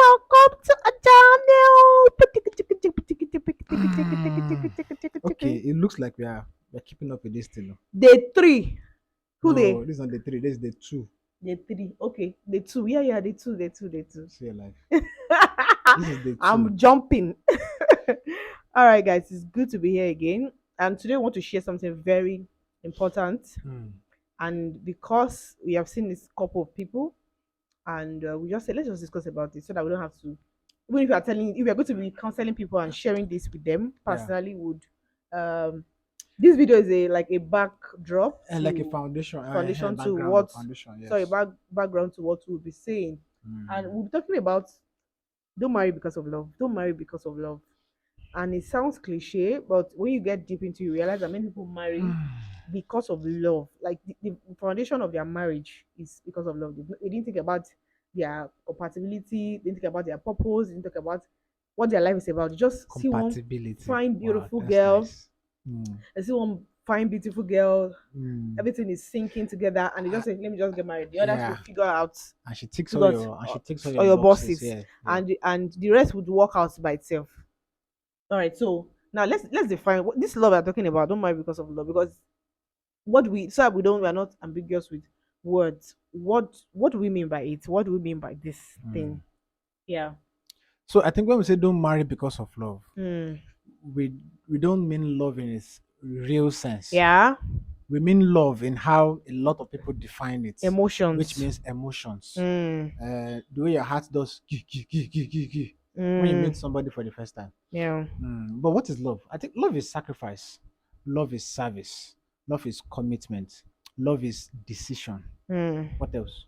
welcome to a Okay, channel. it looks like we're keeping up with this still. Day three. Who No, day? this is not the three, this is the two. Day three. Okay. Day two. Yeah, yeah, day two, day two, day two. See your life. This is the two. I'm jumping. All right, guys, it's good to be here again. And today I want to share something very important. Hmm. And because we have seen this couple of people, and we just said let's just discuss about it so that we don't have to, even if you are telling, if you're going to be counseling people and sharing this with them Yeah. personally, would um this video is a like a backdrop And like a to foundation, foundation to background or what, foundation, sorry, yes. background to what we'll be saying. And Hmm. we'll be talking about don't marry because of love, don't marry because of love. And it sounds cliche, but when you get deep into it, you realize that many people marry because of love. Like the foundation of their marriage is because of love. They didn't think about their compatibility, they didn't think about their purpose, they didn't think about what their life is about. They just see one Compatibility. fine, Wow, beautiful that's girl. nice. Hmm. They see one fine, beautiful girl. Hmm. Everything is sinking together, and they just Uh, say, "Let me just get married." The others will yeah. figure out And she ticks all all your your boxes. bosses, Yeah, yeah. and the rest would work out by itself. All right, so now let's define what this love we're talking about. Don't marry because of love, because what we so that we're not ambiguous with words. What do we mean by it? What do we mean by this Hmm. thing? Yeah. So I think when we say don't marry because of love, Mm. we we don't mean love in its real sense. Yeah. We mean love in how a lot of people define it, which Emotions. means emotions. Mm. The way your heart does when you Mm. meet somebody for the first time. Yeah. But what is love? I think love is sacrifice, love is service, love is commitment, love is decision. Mm. What else?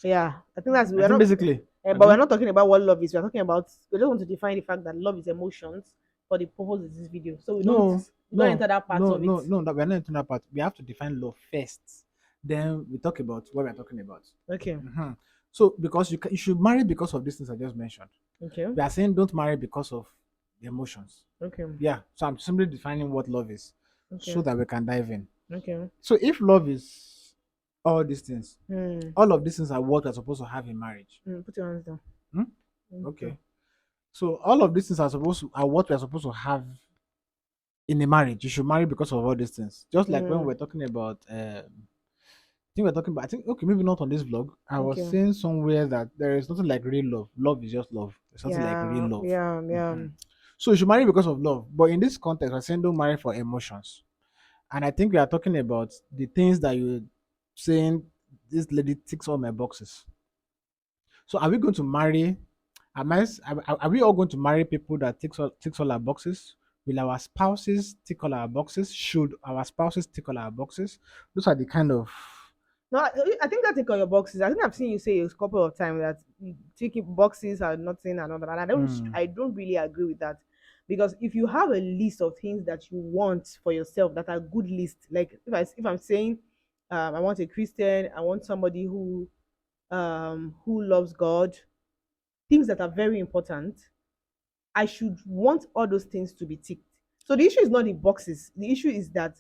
Yeah. I think that's I we're think not basically, but we're Abby. not talking about what love is. We're talking about we just want to define the fact that love is emotions for the purpose of this video. So No, we don't enter that part no, of it. no, no. That we're not into that part. We have to define love first. Then we talk about what we're talking about. Okay. Mhm. So because you should marry because of these things I just mentioned. Okay. We are saying don't marry because of the emotions. Okay. Yeah. So I'm simply defining what love is, so Okay. that we can dive in. Okay. So if love is all these things, Mm. all of these things are what we're supposed to have in marriage. Mm. Put your hands down. Hmm? Okay. Okay. So all of these things are what we're supposed to have in a marriage. You should marry because of all these things. Just like when Mm. we're talking about I think okay, maybe not on this vlog. I was Okay. saying somewhere that there is nothing like real love. Love is just love. There's nothing like real Yeah. love. Yeah. Yeah. Mhm. So you should marry because of love. But in this context, we're saying don't marry for emotions. And I think we are talking about the things that you're saying this lady ticks all my boxes. So are we going to marry? Are we all going to marry people that ticks all our boxes? Will our spouses tick all our boxes? Should our spouses tick all our boxes? Those are the kind of No, I think that take all your boxes. I think I've seen you say a couple of times that ticking boxes are nothing and all that. And mm, I don't really agree with that. Because if you have a list of things that you want for yourself that are good list, like if I'm saying I want a Christian, I want somebody who loves God, things that are very important, I should want all those things to be ticked. So the issue is not the boxes. The issue is that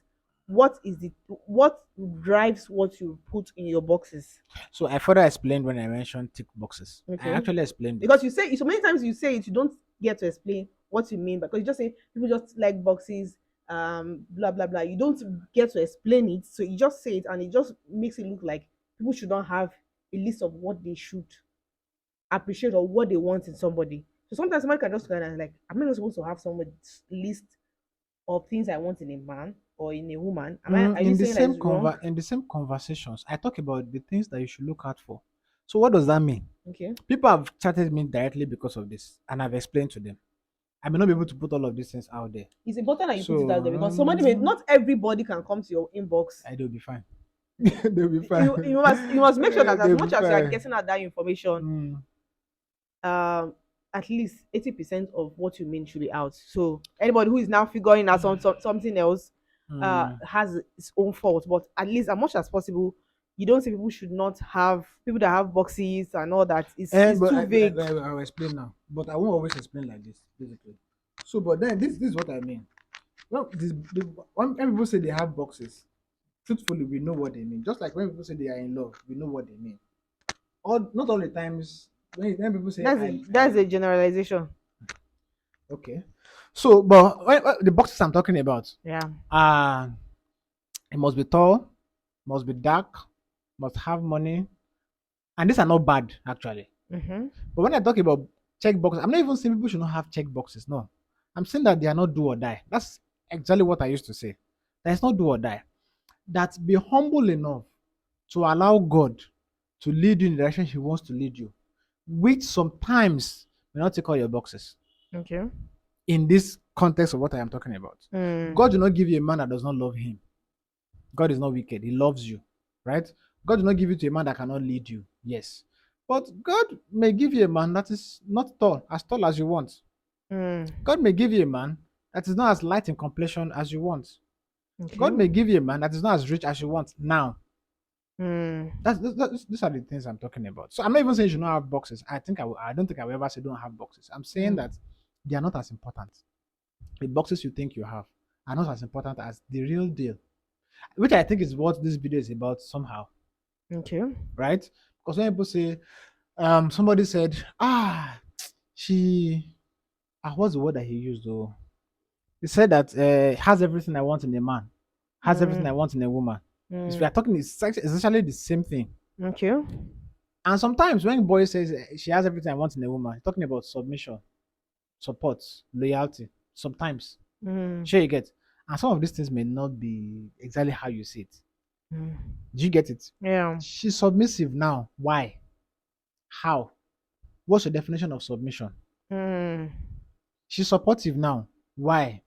what drives what you put in your boxes. so I further explained when I mentioned tick boxes. I Okay. actually explained Because it. you say so many times you say it, you don't get to explain what you mean because you just say people just like boxes, blah blah blah. You don't get to explain it, so you just say it and it just makes it look like people should not have a list of what they should appreciate or what they want in somebody. So sometimes somebody can just kind of like, am I not supposed to have someone's list of things I want in a man or in a woman? Am I? Are you saying that it's wrong? In the same conversations, I talk about the things that you should look out for. So what does that mean? Okay. People have chatted me directly because of this, and I've explained to them. I may not be able to put all of these things out there. It's important that you put it So out there because somebody may not everybody can come to your inbox. they'll be fine. They'll be fine. You must make sure that as They'll be much as you are fine. getting out that information, Mm. um at least 80% of what you mean should be out. So anybody who is now figuring out something else Mm. has its own fault. But at least as much as possible, you don't say people should not have people that have boxes and all that. It's But too vague. I'll explain now. But I won't always explain like this, basically. So, but then this is what I mean. Well, when people say they have boxes, truthfully, we know what they mean. Just like when people say they are in love, we know what they mean. All not all the times when people say That's that's a generalization. okay. So, but the boxes I'm talking about, Yeah. uh, it must be tall, must be dark, must have money, and these are not bad actually. Mm-hmm. But when I talk about check boxes, I'm not even saying people should not have check boxes. No, I'm saying that they are not do or die. That's exactly what I used to say. That it's not do or die. That be humble enough to allow God to lead you in the direction He wants to lead you, which sometimes may not take all your boxes. Okay. In this context of what I am talking about, Mm. God will not give you a man that does not love Him. God is not wicked. He loves you, right? God will not give you to a man that cannot lead you. Yes. But God may give you a man that is not tall as you want. Mm. God may give you a man that is not as light in complexion as you want. Okay. God may give you a man that is not as rich as you want now. Mm. These are the things I'm talking about. So I'm not even saying you should not have boxes. I don't think I will ever say don't have boxes. I'm saying Mm. that they are not as important. The boxes you think you have are not as important as the real deal, which I think is what this video is about somehow, Okay. right? Because when people say, somebody said, she, what's the word that he used though? He said that has everything I want in a man, has everything I Mm. want in a woman. If we Mm. are talking, it's essentially the same thing. Okay. And sometimes when boy says she has everything I want in a woman, he's talking about submission, support, loyalty. Sometimes, Mm. sure you get. And some of these things may not be exactly how you see it. Mm. Do you get it? Yeah. She's submissive now. Why? How? What's your definition of submission? Mm. She's supportive now. Why?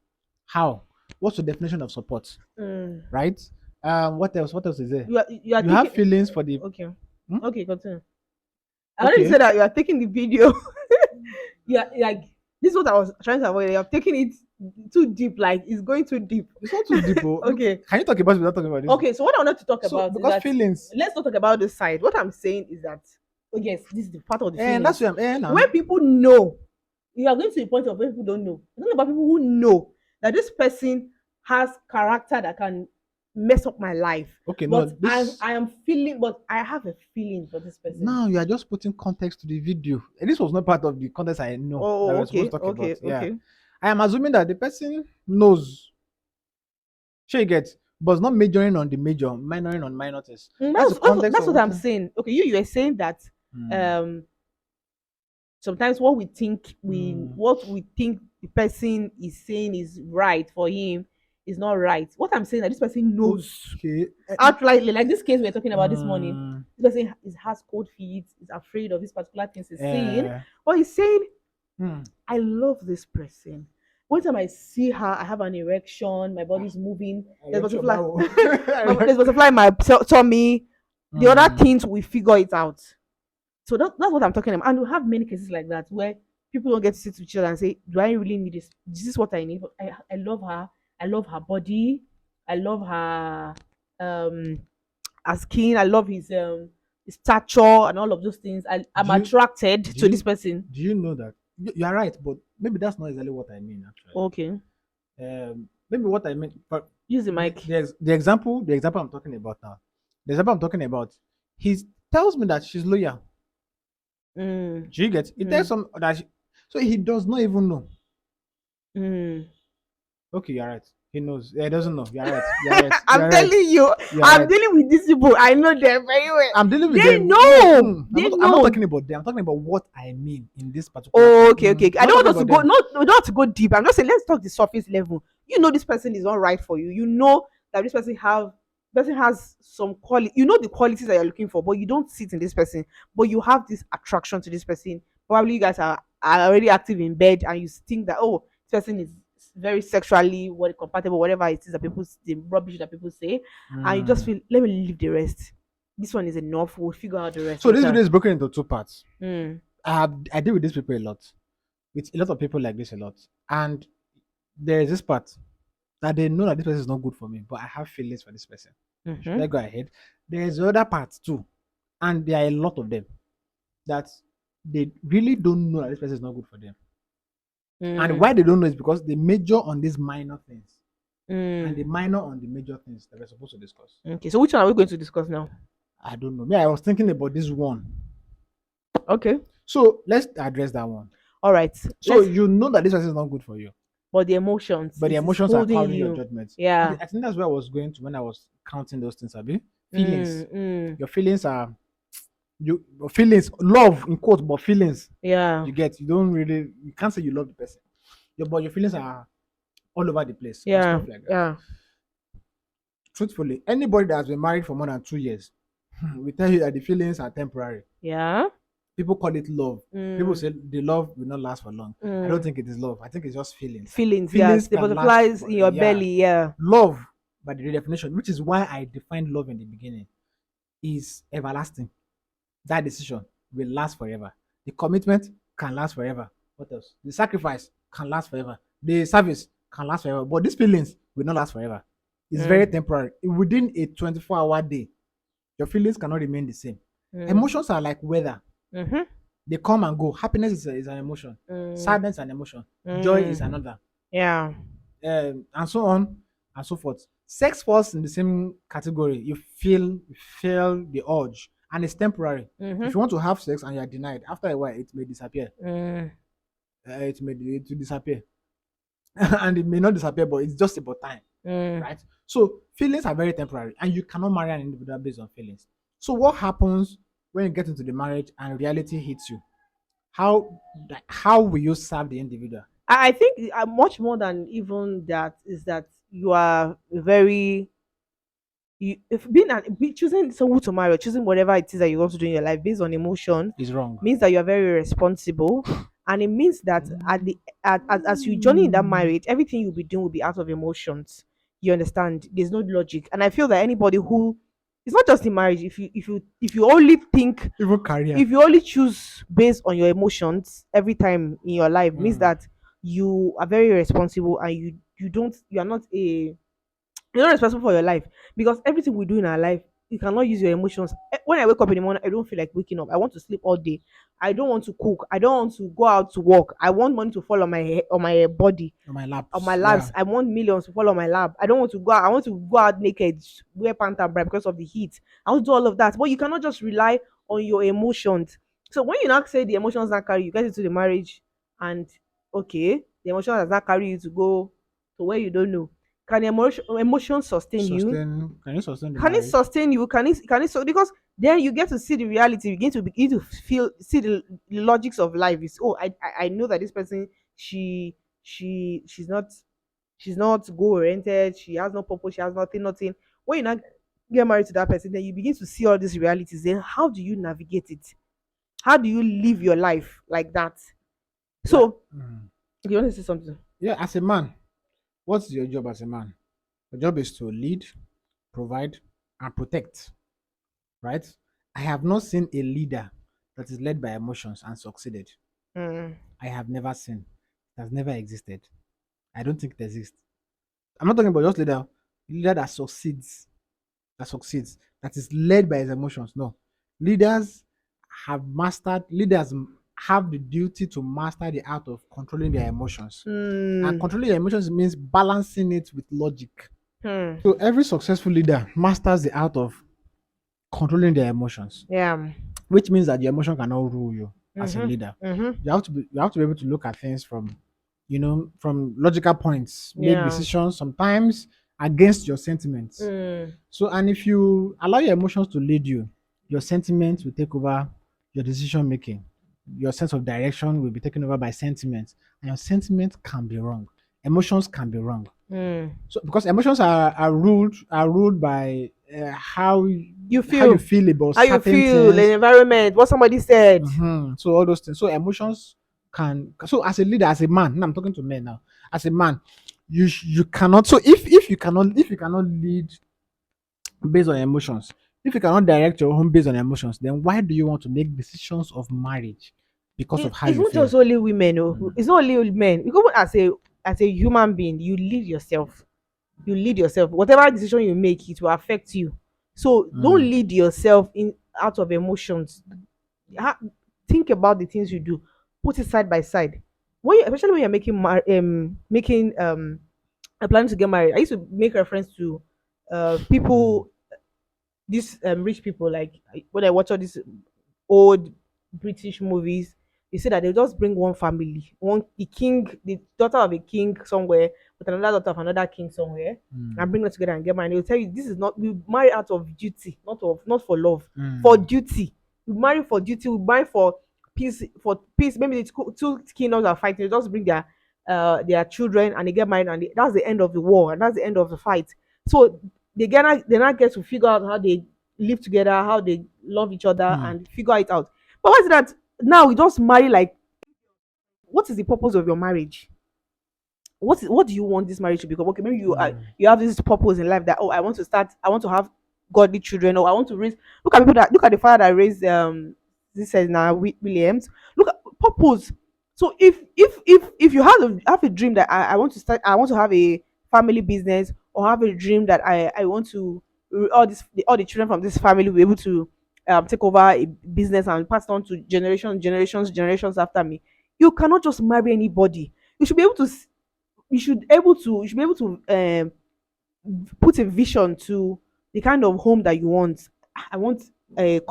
How? What's your definition of support? Mm. Right? What else? What else is there? You are You have taking. feelings for the. Okay. Hmm? Okay. Continue. I already Okay. said that you are taking the video. Yeah. Like this is what I was trying to avoid. You are taking it too deep. Like it's going too deep. It's not too deep. Oh. Look, Okay. can you talk about it without talking about this? Okay. So what I wanted to talk So about is because that feelings, let's not talk about the side. What I'm saying is that oh yes, this is the part of the and that's feelings. where I'm. Now. When people know, you are going to the point of when people don't know. It's not about people who know that this person has character that can mess up my life. Okay, no, But this I am feeling, but I have a feeling for this person. now you are just putting context to the video. And this was not part of the context I know that Oh, we're supposed okay, to talk about. okay, Yeah. okay. I am assuming that the person knows. Sure, you get, but it's not majoring on the major, minoring on minor things. That's the context That's of what what. I'm saying. Okay, you were saying that Hmm. um sometimes what we think the person is saying is right for him is not right. What I'm saying that this person knows Okay. outrightly, like this case we are talking about this morning. Um, This person has cold feet, is afraid of this particular things he's saying, uh, but he's saying, hmm. I love this person. One time I see her, I have an erection, my body's moving, there's Erection, butterfly, báwo. there's butterfly in my tummy. The other Hmm. things we figure it out. So that's what I'm talking about. And we have many cases like that where people don't get to sit with each other and say, do I really need this? This is what I need. But I love her. I love her body. I love um her skin. I love his stature and all of those things. I'm Do you attracted do to this you person. do you know that you are right, but maybe that's not exactly what I mean actually. Okay. Maybe what I mean, but Use the mic. the example I'm talking about now, the example I'm talking about, he tells me that she's loyal. Mm, Do you get? He tells mm, some that so he does not even know. mm. Okay, you're right. He knows. Yeah, he doesn't know. You're right. You're right. I'm You're right. telling you, You're I'm right. dealing with these people. I know them very well. I'm dealing with They them. know. I'm They not know. talking about them. I'm talking about what I mean in this particular Oh, thing. okay, okay. I'm I not don't talking want us to about go. them. Not we don't have to go deep. I'm just saying let's talk the surface level. You know this person is not right for you. You know that this person has some quality. You know the qualities that you're looking for, but you don't see it in this person. But you have this attraction to this person. Probably you guys are already active in bed, and you think that oh, this person is very sexually what compatible, whatever it is that people the rubbish that people say, and you just Mm. feel let me leave the rest. This one is enough. We'll figure out the rest So this later. video is broken into two parts. Mm, I deal with these people a lot, with a lot of people like this a lot, and there is this part that they know that this person is not good for me, but I have feelings for this person. Should mm-hmm, I go ahead? There is the other part too, and there are a lot of them that they really don't know that this person is not good for them. And mm, why they don't know is because they major on these minor things and they mm. minor on the major things that we're supposed to discuss. Okay, so which one are we going to discuss now? I don't know. Me, I was thinking about this one. Okay. So let's address that one. All right, So let's. you know that this person is not good for you, But the emotions, but the it is emotions are holding clouding your you. judgment. Yeah. I think that's where I was going to when I was counting those things. Abi, feelings. Mm. Your feelings are your feelings, love in quotes, but feelings Yeah. you get. You don't really, you can't say you love the person. But your feelings are all over the place and Yeah. stuff like that. Yeah. Truthfully, anybody that has been married for more than 2 years will tell you that the feelings are temporary. Yeah. People call it love. People Mm. say the love will not last for long. I don't Mm. think it is love. I think it's just feelings. Feelings, yes. Feelings The can last butterflies for in your yeah. belly, yeah. Love, by the definition, which is why I defined love in the beginning, is everlasting. That decision will last forever. The commitment can last forever. What else? The sacrifice can last forever. The service can last forever. But these feelings will not last forever. It's very Mm. temporary. Within a 24-hour day, your feelings cannot remain the same. Mm. Emotions are like weather. Mm-hmm. They come and go. Happiness is an emotion. Mm. Sadness is an emotion. Joy is Mm. another. Yeah. And so on and so forth. Sex falls in the same category. You feel the urge, and it's temporary. Mm-hmm. If you want to have sex and you are denied, after a while it may disappear. Mm. It will disappear, and it may not disappear, but it's just about time, Mm. right? So feelings are very temporary, and you cannot marry an individual based on feelings. So what happens when you get into the marriage and reality hits you? How will you serve the individual? I think much more than even that is that you are very you if choosing someone to marry or choosing whatever it is that you want to do in your life based on emotion Is wrong. means that you are very responsible, and it means that at the as you journey in that marriage, everything you'll be doing will be out of emotions. You understand? There's no logic, and I feel that anybody who it's not just in marriage. If you only think Even career. if you only choose based on your emotions every time in your life means Mm. that you are very responsible, and you are not a you're not responsible for your life, because everything we do in our life, you cannot use your emotions. When I wake up in the morning, I don't feel like waking up. I want to sleep all day. I don't want to cook. I don't want to go out to work. I want money to fall on on my body, On my on my laps. laps. Yeah. I want millions to fall on my lap. I don't want to go out. I want to go out naked, wear pants and bra because of the heat. I want to do all of that. But you cannot just rely on your emotions. So when you now say the emotions not carry, you get into the marriage, and okay, the emotion does not carry you to go to where you don't know. Can the emotion sustain you? Can you sustain the Can it marriage? sustain you? Can it so because then you get to see the reality, you begin to feel see the logics of life. Is oh I know that this person, she's not goal oriented, she has no purpose, she has nothing. When you not get married to that person, then you begin to see all these realities. Then how do you navigate it? How do you live your life like that? Yeah. So you want to say something? Yeah, as a man, what's your job as a man? Your job is to lead, provide, and protect, right? I have not seen a leader that is led by emotions and succeeded. Mm, I have never seen. It has never existed. I don't think it exists. I'm not talking about just leader that succeeds, that is led by his emotions. No. Leaders leaders have the duty to master the art of controlling their emotions. And mm, controlling your emotions means balancing it with logic. hmm. So every successful leader masters the art of controlling their emotions, Yeah. which means that your emotion cannot rule you as a Mm-hmm. leader. Mm-hmm. You have to be able to look at things from logical points, make Yeah. decisions sometimes against your sentiments. Mm. So, and if you allow your emotions to lead you, your sentiments will take over your decision making. Your sense of direction will be taken over by sentiments, and your sentiments can be wrong. Emotions can be wrong. Mm. So, because emotions are ruled by You how you feel feel about how you certain feel things. the environment, what somebody said. So all those things. So emotions can. So as a leader, as a man, now I'm talking to men now. As a man, you cannot. So if you cannot lead based on emotions. If you cannot direct your home based on emotions, then why do you want to make decisions of marriage because of how It's you not feel? just only women, oh. Mm. It's not only men. Because as a human being, you lead yourself. You lead yourself. Whatever decision you make, it will affect you. So don't Mm. lead yourself in out of emotions. Ha- think about the things you do. Put it side by side. Especially when you're making a plan to get married. I used to make reference to Mm. people, these rich people, like when I watch all these old British movies, they say that they just bring one family, one the king, the daughter of a king somewhere with another daughter of another king somewhere, and Mm. bring them together and get married. They'll tell you this is not we marry out of duty, not for love, for Mm. duty. We marry for duty. We marry for peace. For peace, maybe the two kingdoms are fighting. They just bring their children and they get married, and that's the end of the war and that's the end of the fight. So they not get to figure out how they live together, how they love each other, Mm. and figure it out. But why is it that now we just marry like what is the purpose of your marriage? What do you want this marriage to become? Okay, maybe Mm. you have this purpose in life that I want to have godly children, or I want to raise. Look at people that look at the father that raised this is now Williams. Look at purpose. So if you have a dream that I want to start, I want to have a family business, or have a dream that I want to all the children from this family will be able to take over a business and pass it on to generations after me. You cannot just marry anybody. You should be able to you should be able to put a vision to the kind of home that you want. I want a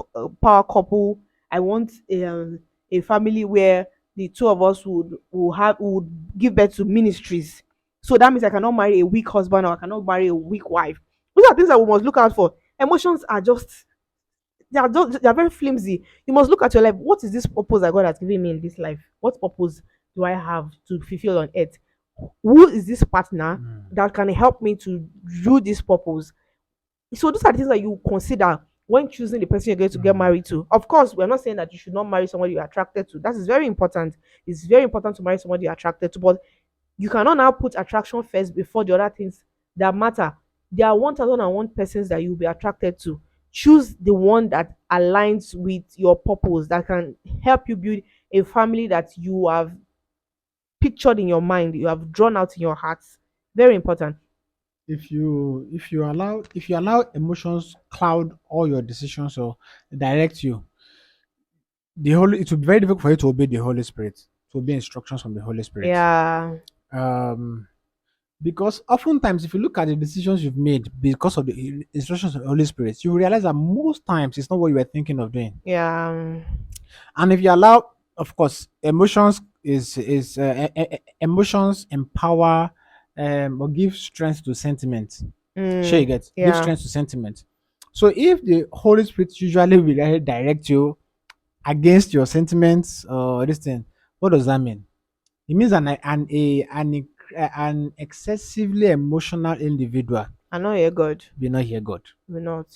power couple. I want a family where the two of us would give birth to ministries. So that means I cannot marry a weak husband, or I cannot marry a weak wife. Those are things that we must look out for. Emotions are just they are very flimsy. You must look at your life. What is this purpose that God has given me in this life? What purpose do I have to fulfill on earth? Who is this partner Mm. that can help me to do this purpose? So those are the things that you consider when choosing the person you're going to get Mm. married to. Of course, we're not saying that you should not marry somebody you're attracted to. That is very important. It's very important to marry somebody you're attracted to, but you cannot now put attraction first before the other things that matter. There are 1001 persons that you'll be attracted to. Choose the one that aligns with your purpose, that can help you build a family that you have pictured in your mind, you have drawn out in your heart. Very important. If you allow emotions cloud all your decisions or direct you, it will be very difficult for you to obey the Holy Spirit, to obey instructions from the Holy Spirit. Yeah, Um, because oftentimes, if you look at the decisions you've made because of the instructions of the Holy Spirit, you realize that most times it's not what you were thinking of doing. yeah, And if you allow, of course, emotions empower or give strength to sentiment. Sure, you get give yeah. strength to sentiment. So if the Holy Spirit usually will direct you against your sentiments or this thing, what does that mean? It means an excessively emotional individual I know you're good. will not hear God We're not.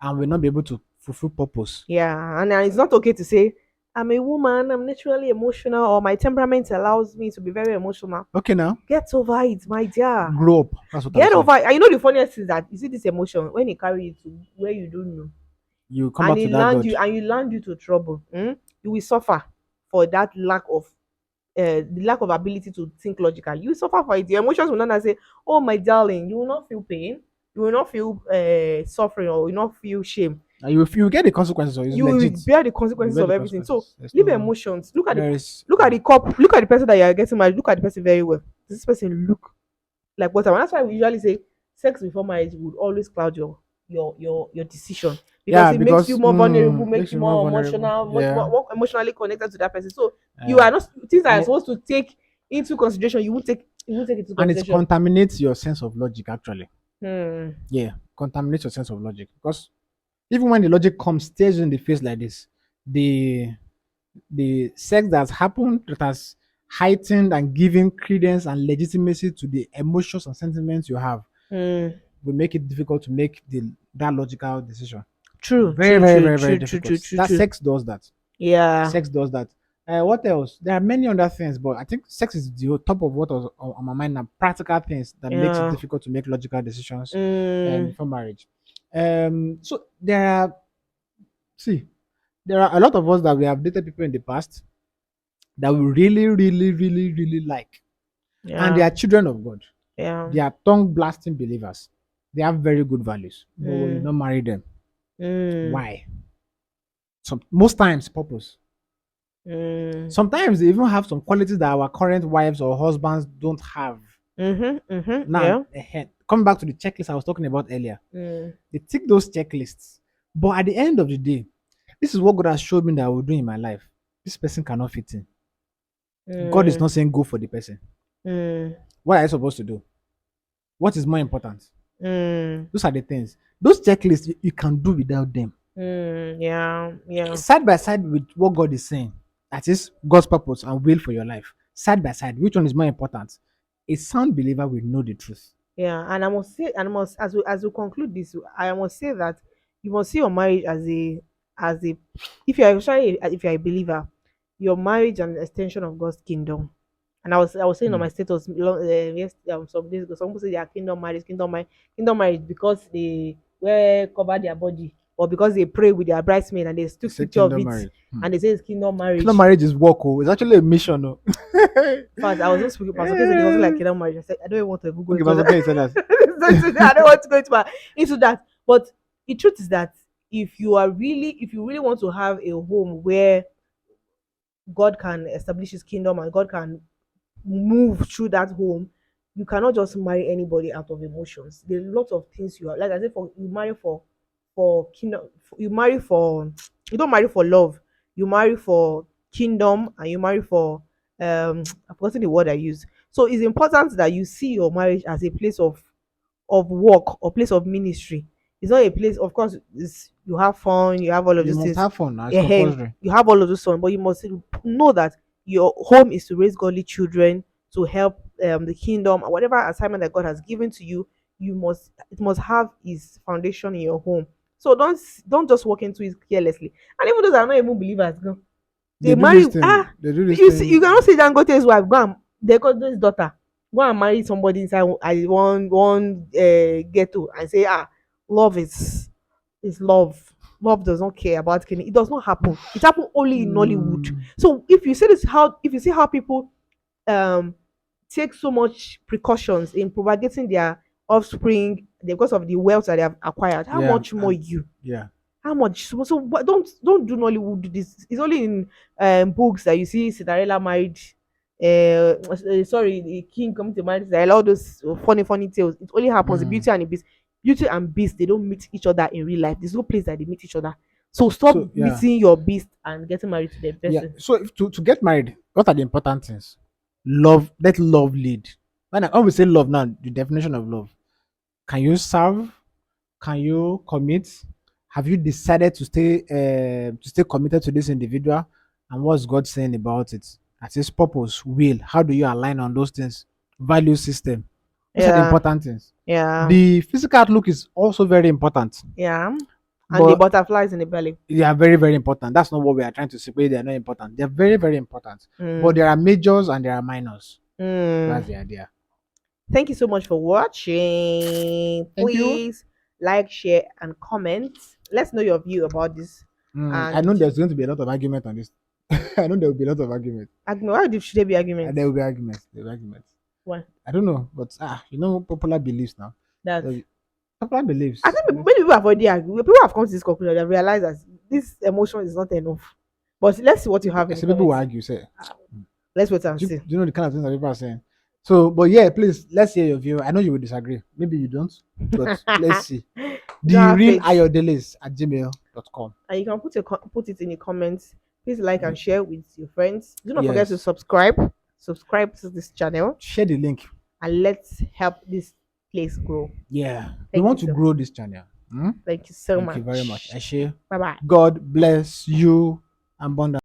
and will not be able to fulfill purpose. Yeah, and it's not okay to say I'm a woman. I'm naturally emotional, or my temperament allows me to be very emotional. Okay, now Get over it, my dear. grow up. That's what I'm Get saying. over it. And you know the funniest is that you see this emotion when it carry you to where you don't know, You come and back to it that land God. you and you land you to trouble. You will suffer for that lack of the lack of ability to think logically. You will suffer for it. Your emotions will not say, "Oh my darling," you will not feel pain. You will not feel suffering, or you will not feel shame. And you get the consequences, so it's You will legit. bear the You consequences bear of the everything. So consequences. There's leave no emotions. Look at there is the cup. Look at the person that you are getting married. Look at the person very well. Does this person look like what I want? That's why we usually say sex before marriage would always cloud your decision, because yeah, it makes you because more vulnerable, makes makes you you more more vulnerable. emotional, much Yeah. more emotionally connected to that person. So you Uh, are not things that and are it, supposed to take into consideration. You won't take into and it consideration. contaminates your sense of logic actually. Hmm. Yeah, contaminates your sense of logic because even when the logic comes stares you in the face like this, the the sex that's happened that has heightened and given credence and legitimacy to the emotions and sentiments you have Hmm. will make it difficult to make the that logical decision. True. Very, True. very, True. very, very True. True. True. difficult. True. That True. sex does that. Yeah. Sex does that. What else? There are many other things, but I think sex is the top of what was on my mind now. Practical things that makes it Yeah. difficult to make logical decisions Hmm. before marriage. So see, there are a lot of us that we have dated people in the past that we really, really, really, really like, and they Yeah. are children of God. Yeah. They are tongue blasting believers. They have very good values, but we will Hmm. not marry them. Hmm. Why? Most times purpose. Hmm. Sometimes they even have some qualities that our current wives or husbands don't have. Mhm. Mhm. Now, Yeah. coming back to the checklist I was talking about earlier, Mm. they tick those checklists. But at the end of the day, this is what God has showed me that I will do in my life. This person cannot fit in. God is Mm, not saying go for the person. mm, What are you supposed to do? What is more important? mm, Those are the things. Those checklists you can do without them. yeah, yeah, Side by side with what God is saying, that is God's purpose and will for your life. Side by side, which one is more important? A sound believer will know the truth. yeah. And I must say, and I must, as we conclude this, I must say that you must see your marriage as a, if you are actually, if you are a believer, your marriage an extension of God's kingdom. And I was saying on Hmm. my status yes, some days ago, some people say they are kingdom marriage because they wear cover their body, or because they pray with their bridesmaid and they They took say picture of kingdom it, marriage. Hmm. and they say it's kingdom Kingdom marriage. marriage is work. Oh. It's actually a mission. Oh. First, I was just speaking. Pastor K said there's something like kingdom marriage. I said I don't even want to even go Okay, into Pastor that. K said that. I don't want to go into that. But the truth is that if you really want to have a home where God can establish His kingdom and God can move through that home, you cannot just marry anybody out of emotions. There's lots of things you are, like I said, for you marry for kingdom, you marry for, you don't marry for love, you marry for kingdom, and you marry for I've forgotten the word I use. So it's important that you see your marriage as a place of work or place of ministry. It's not a place, of course, you have fun, you have all of You these must things. have fun. It's Ehen, compulsory. you have all of those fun, but you must know that your home is to raise godly children, to help the kingdom, and whatever assignment that God has given to you, it must have its foundation in your home. So don't just walk into it carelessly. And even those that are not even believers, go, They they do marry. this thing. They do this You see, you thing. cannot say Dangote's wife go and they got this daughter go and marry somebody inside one ghetto and say love is love. Love does not care about killing. It does not happen. It happen only in Nollywood. Mm, So if you see this, how if you see how people um take so much precautions in propagating their offspring because of the wealth that they have acquired, how yeah, much more you? yeah. How much? So don't do Nollywood. This it's only in books that you see Cinderella married. Sorry, the king coming to marry Cinderella. All those funny tales. It only happens in Mm. Beauty and the Beast. Beauty and Beast, they don't meet each other in real life. There's no place that they meet each other. So stop So yeah, meeting your beast and getting married to the yeah. person. So if, to get married, what are the important things? Love. Let love lead. When I always say love now, the definition of love. Can you serve? Can you commit? Have you decided to stay committed to this individual? And what's God saying about it? At His purpose, will. How do you align on those things? Value system. Those are the Yeah, important things. yeah, The physical outlook is also very important, yeah. And the but butterflies in the belly. they are very, very important. That's not what we are trying to say. But they are not important. They are very, very important. But Mm, there are majors and there are minors. That's mm. the idea. Thank you so much for watching. Thank you. Please like, share, and comment. Let's know your view about this. I know And there's going to be a lot of argument on this. I know there will be a lot of argument. argument. Should there be There arguments? will be arguments. There will be arguments. Why? I don't know, but popular beliefs now. That There will be- Popular I beliefs. think many people have already argued. People have come to this conclusion. They've realized that this emotion is not enough. But let's see what you have I in the see people will comments. argue. Say, Let's wait and do, see. do you know the kind of things that people are saying? So, but yeah, please let's hear your view. I know you will disagree. Maybe you don't, but let's see. Don't The have real faith. ayodeles at gmail.com. And you can put it in the comments. Please like and share with your friends. Do not forget to Yes. subscribe. Subscribe to this channel Share the link. and let's help this place grow. Yeah. We Thank you want to so grow this channel. Hmm? thank you so Thank you very much. much. Ashe. Bye bye. God bless you abundantly.